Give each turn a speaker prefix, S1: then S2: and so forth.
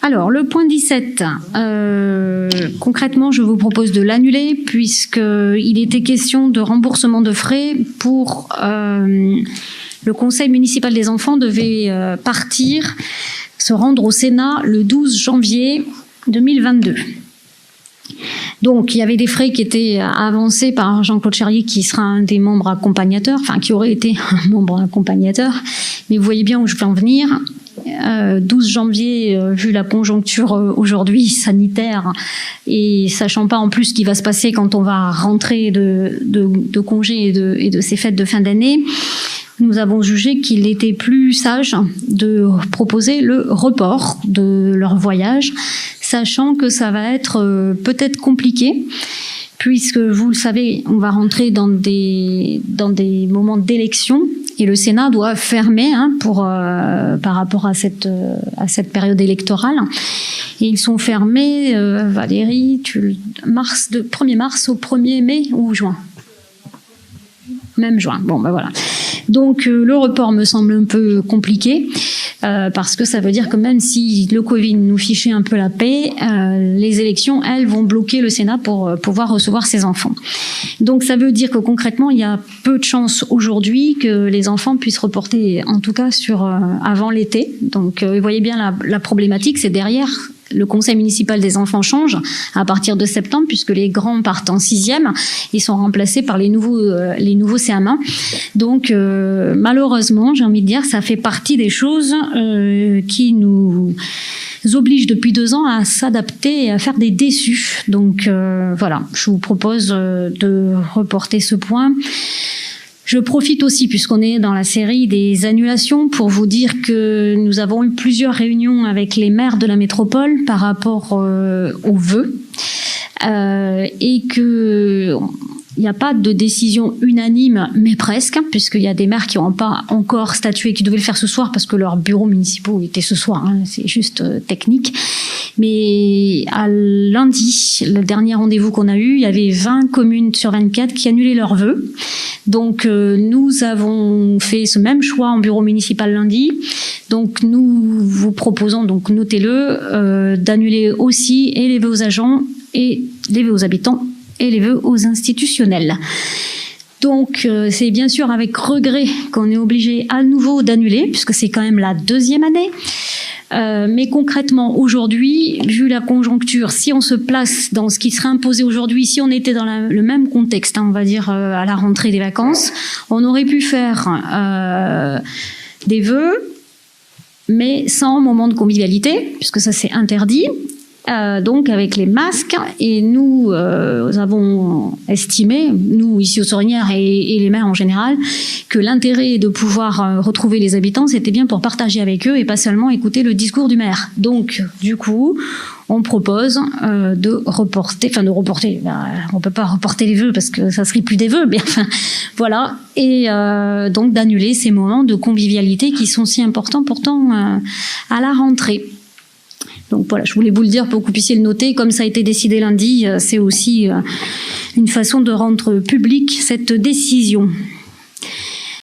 S1: Alors, le point 17, concrètement, je vous propose de l'annuler puisqu'il était question de remboursement de frais pour... le conseil municipal des enfants devait se rendre au Sénat le 12 janvier 2022. Donc, il y avait des frais qui étaient avancés par Jean-Claude Cherrier, qui sera un des membres accompagnateurs, enfin, qui aurait été un membre accompagnateur. Mais vous voyez bien où je veux en venir. 12 janvier, vu la conjoncture aujourd'hui sanitaire, et sachant pas en plus ce qui va se passer quand on va rentrer de congés et de ces fêtes de fin d'année, nous avons jugé qu'il était plus sage de proposer le report de leur voyage, sachant que ça va être peut-être compliqué, puisque vous le savez, on va rentrer dans des moments d'élection, et le Sénat doit fermer par rapport à cette période électorale. Et ils sont fermés, Valérie, 1er mars au 1er mai ou juin. Même juin. Bon, ben voilà. Donc le report me semble un peu compliqué parce que ça veut dire que même si le Covid nous fichait un peu la paix, les élections, elles, vont bloquer le Sénat pour pouvoir recevoir ses enfants. Donc ça veut dire que concrètement, il y a peu de chances aujourd'hui que les enfants puissent reporter, en tout cas avant l'été. Donc vous voyez bien la problématique, c'est derrière. Le conseil municipal des enfants change à partir de septembre, puisque les grands partent en 6e, ils sont remplacés par les nouveaux CM1. Donc malheureusement, j'ai envie de dire, ça fait partie des choses qui nous obligent depuis 2 ans à s'adapter et à faire des déçus. Donc voilà, je vous propose de reporter ce point. Je profite aussi, puisqu'on est dans la série des annulations, pour vous dire que nous avons eu plusieurs réunions avec les maires de la métropole par rapport aux vœux et que il n'y a pas de décision unanime, mais presque, puisqu'il y a des maires qui n'ont pas encore statué, qui devaient le faire ce soir parce que leurs bureaux municipaux étaient ce soir, c'est juste technique. Mais à lundi, le dernier rendez-vous qu'on a eu, il y avait 20 communes sur 24 qui annulaient leurs vœux. Donc nous avons fait ce même choix en bureau municipal lundi. Donc nous vous proposons, donc notez-le, d'annuler aussi et les vœux aux agents et les vœux aux habitants et les vœux aux institutionnels. Donc c'est bien sûr avec regret qu'on est obligé à nouveau d'annuler, puisque c'est quand même la 2e année. Mais concrètement, aujourd'hui, vu la conjoncture, si on se place dans ce qui serait imposé aujourd'hui, si on était dans le même contexte, on va dire à la rentrée des vacances, on aurait pu faire des vœux, mais sans moment de convivialité, puisque ça c'est interdit. Donc avec les masques, et nous avons estimé, nous ici aux Sorinières et les maires en général, que l'intérêt de pouvoir retrouver les habitants, c'était bien pour partager avec eux et pas seulement écouter le discours du maire. Donc du coup, on propose de reporter, on peut pas reporter les vœux parce que ça serait plus des vœux, mais enfin voilà, et donc d'annuler ces moments de convivialité qui sont si importants pourtant à la rentrée. Donc voilà, je voulais vous le dire pour que vous puissiez le noter. Comme ça a été décidé lundi, c'est aussi une façon de rendre publique cette décision.